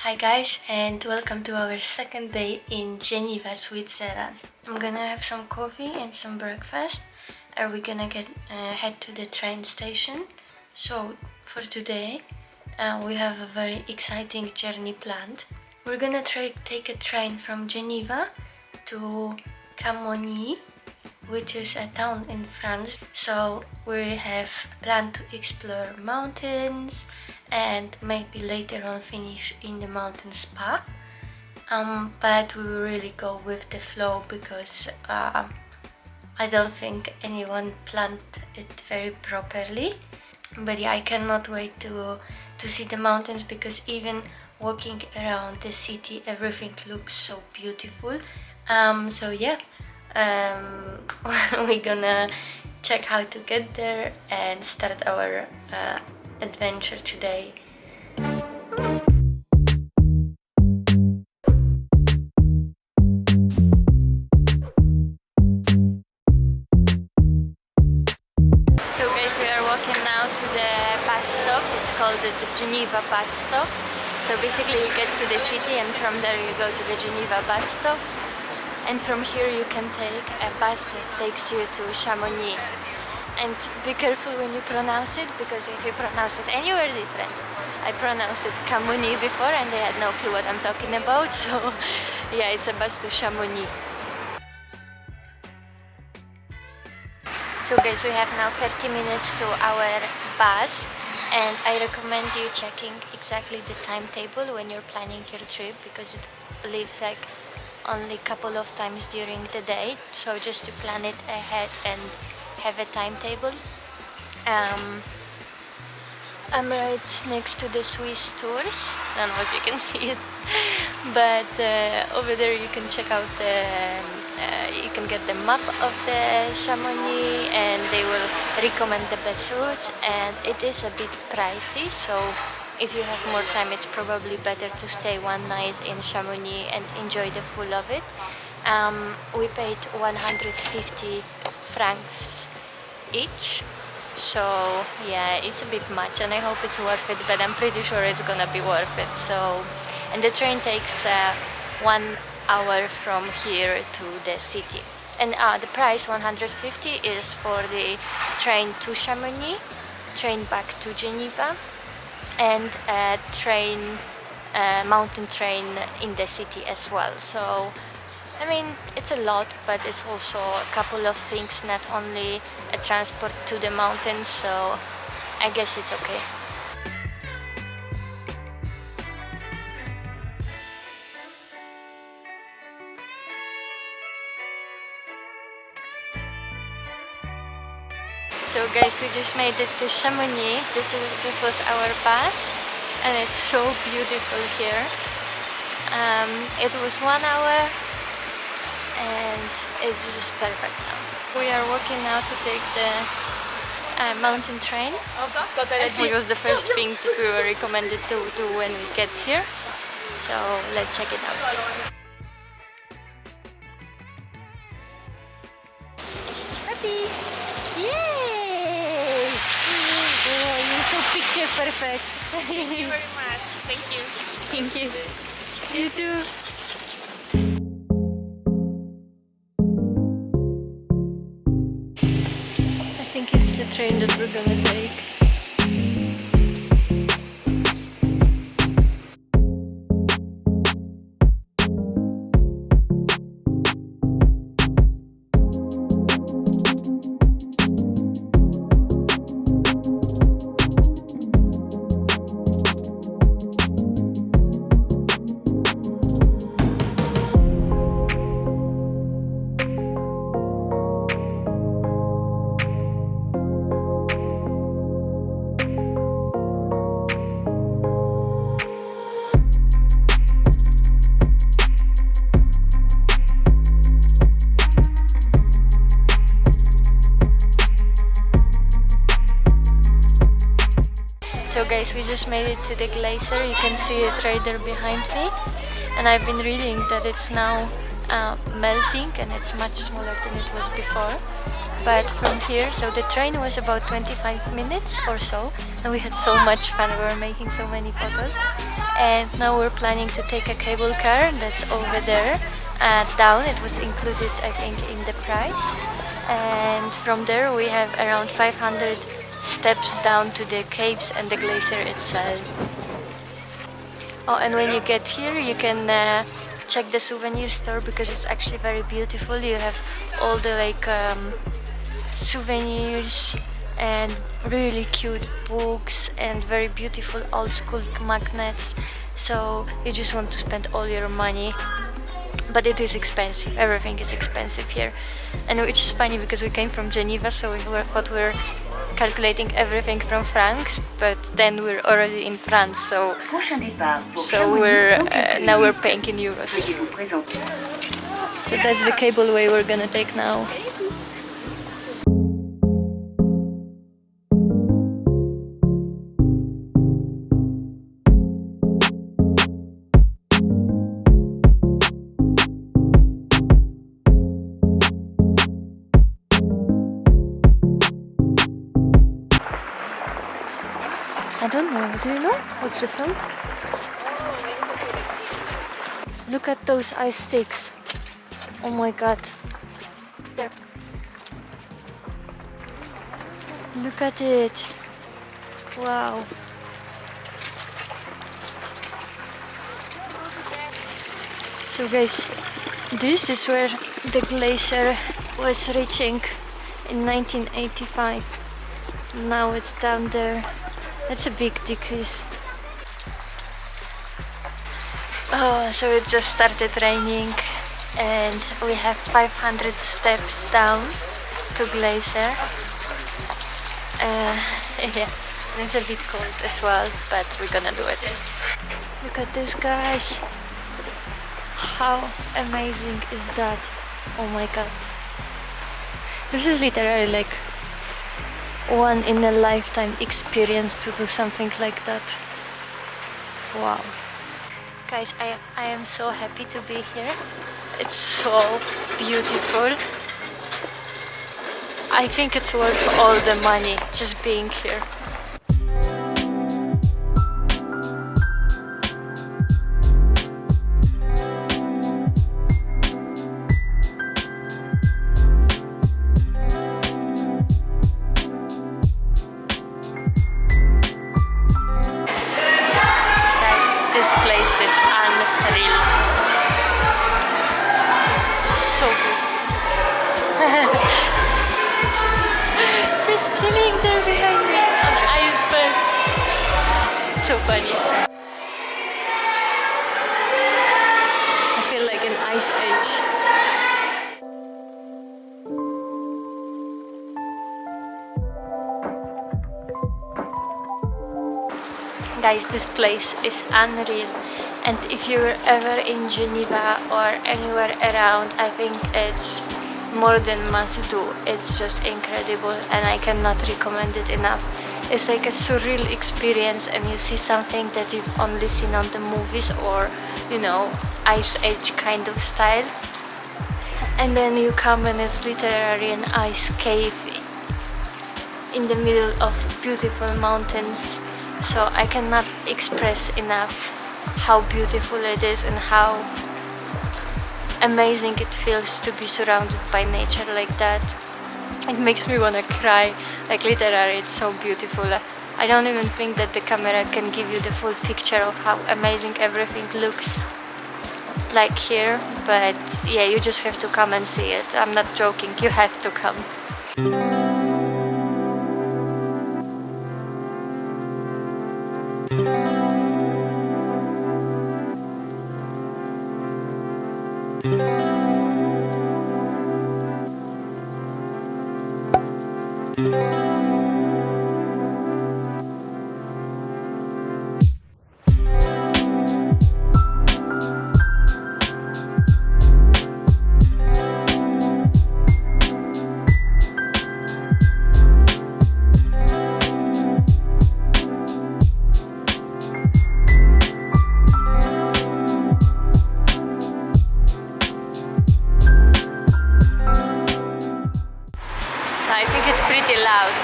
Hi guys, and welcome to our second day in Geneva, Switzerland. I'm gonna have some coffee and some breakfast. Are we gonna head to the train station? So for today, we have a very exciting journey planned. We're gonna take a train from Geneva to Chamonix, which is a town in France. So we have planned to explore mountains and maybe later on finish in the mountain spa. But we will really go with the flow because I don't think anyone planned it very properly. But yeah, I cannot wait to see the mountains because even walking around the city, everything looks so beautiful. So yeah, we're gonna check how to get there and start our adventure today. So guys, we are walking now to the bus stop. It's called the Geneva bus stop. So basically you get to the city and from there you go to the Geneva bus stop. And from here you can take a bus that takes you to Chamonix. And be careful when you pronounce it, because if you pronounce it anywhere different. I pronounced it Chamonix before and they had no clue what I'm talking about, so yeah, it's a bus to Chamonix. So guys, we have now 30 minutes to our bus, and I recommend you checking exactly the timetable when you're planning your trip, because it leaves like only a couple of times during the day, so just to plan it ahead and have a timetable. I'm right next to the Swiss tours. I don't know if you can see it, but over there you can check out you can get the map of the Chamonix and they will recommend the best routes, and it is a bit pricey, so if you have more time it's probably better to stay one night in Chamonix and enjoy the full of it. We paid 150 francs each, so yeah, it's a bit much and I hope it's worth it, but I'm pretty sure it's gonna be worth it. So, and the train takes 1 hour from here to the city, and the price 150 is for the train to Chamonix, train back to Geneva, and a train, mountain train in the city as well. So I mean, it's a lot, but it's also a couple of things, not only a transport to the mountains, so I guess it's okay. So guys, we just made it to Chamonix. This was our bus, and it's so beautiful here. It was 1 hour and it's just perfect now. We are walking now to take the mountain train. It was the first thing we were recommended to do when we get here, so let's check it out. Happy! Yay! Oh, you're so picture perfect. Thank you very much. Thank you. Thank you. You too. I think it's the train that we're gonna take. So guys, we just made it to the glacier. You can see it right there behind me, and I've been reading that it's now melting and it's much smaller than it was before. But from here, so the train was about 25 minutes or so, and we had so much fun. We were making so many photos. and now we're planning to take a cable car that's over there down. It was included, I think, in the price, and from there we have around 500 steps down to the caves and the glacier itself. Oh, and when you get here you can check the souvenir store because it's actually very beautiful. You have all the souvenirs and really cute books and very beautiful old school magnets, so you just want to spend all your money, but it is expensive. Everything is expensive here, and which is funny because we came from Geneva, so we thought we were calculating everything from francs, but then we're already in France, so we're now we're paying in euros. So that's the cableway we're gonna take now. I don't know. Do you know? What's the sound? Look at those ice sticks. Oh my god. There. Look at it. Wow. So guys, this is where the glacier was reaching in 1985. Now it's down there. That's a big decrease. Oh, so it just started raining and we have 500 steps down to glacier. Yeah, and it's a bit cold as well, but we're gonna do it. Look at this, guys. How amazing is that? Oh my god. This is literally like one in a lifetime experience to do something like that. Wow. Guys, I am so happy to be here. It's so beautiful. I think it's worth all the money just being here. This place is unreal. So good. Just chilling there behind me on icebergs. So funny. I feel like an ice age. Guys, this place is unreal, and if you're ever in Geneva or anywhere around, I think it's more than must do. It's just incredible and I cannot recommend it enough. It's like a surreal experience and you see something that you've only seen on the movies or, you know, Ice Age kind of style, and then you come and it's literally an ice cave in the middle of beautiful mountains. So I cannot express enough how beautiful it is and how amazing it feels to be surrounded by nature like that. It makes me wanna cry, like literally it's so beautiful. I don't even think that the camera can give you the full picture of how amazing everything looks like here, but yeah, you just have to come and see it. I'm not joking, you have to come.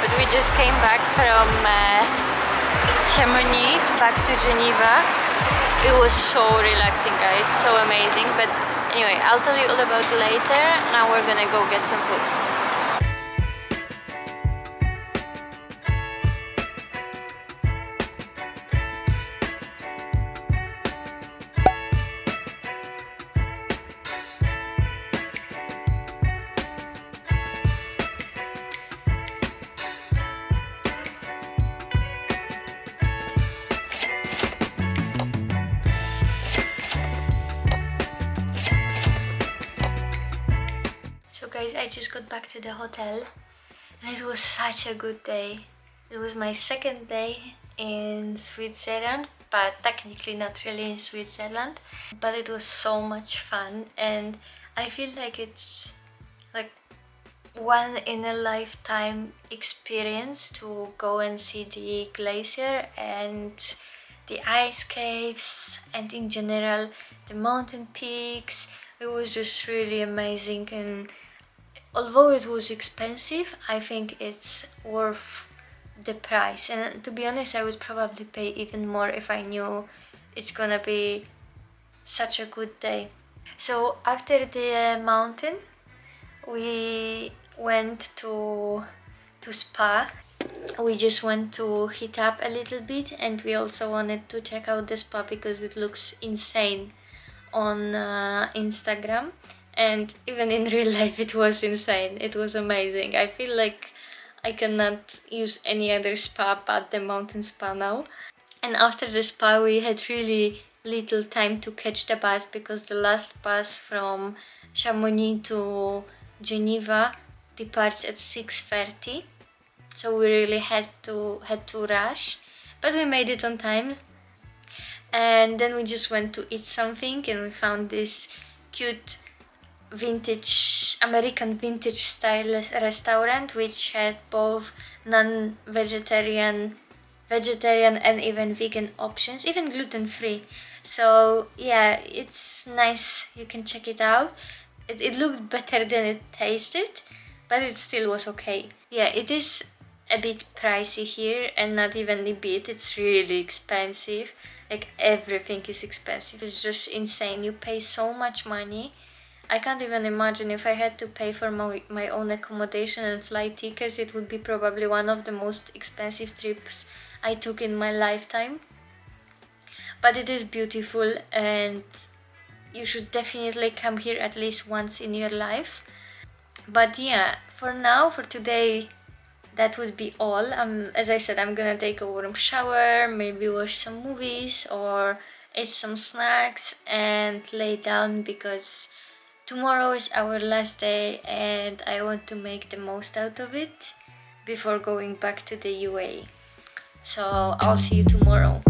But we just came back from Chamonix back to Geneva, It was so relaxing, guys, so amazing. But anyway, I'll tell you all about it later. Now we're gonna go get some food. So guys, I just got back to the hotel and it was such a good day. It was my second day in Switzerland, but technically not really in Switzerland. But it was so much fun, and I feel like it's like one in a lifetime experience to go and see the glacier and the ice caves, and in general the mountain peaks. It was just really amazing, and although it was expensive, I think it's worth the price. And to be honest, I would probably pay even more if I knew it's gonna be such a good day. So after the mountain, we went to spa. We just want to heat up a little bit, and we also wanted to check out the spa because it looks insane on Instagram, and even in real life it was insane. It was amazing. I feel like I cannot use any other spa but the mountain spa now. And after the spa we had really little time to catch the bus because the last bus from Chamonix to Geneva departs at 6:30, so we really had to rush, but we made it on time. And then we just went to eat something, and we found this cute vintage American vintage style restaurant which had both non-vegetarian, vegetarian and even vegan options, even gluten-free. So yeah, it's nice, you can check it out. It looked better than it tasted, but it still was okay. Yeah, it is a bit pricey here, and not even a bit, it's really expensive. Like everything is expensive, it's just insane. You pay so much money. I can't even imagine if I had to pay for my own accommodation and flight tickets. It would be probably one of the most expensive trips I took in my lifetime. But it is beautiful, and you should definitely come here at least once in your life. But yeah, for now, for today, that would be all. As I said, I'm gonna take a warm shower, maybe watch some movies or eat some snacks and lay down because tomorrow is our last day and I want to make the most out of it before going back to the UAE. So I'll see you tomorrow.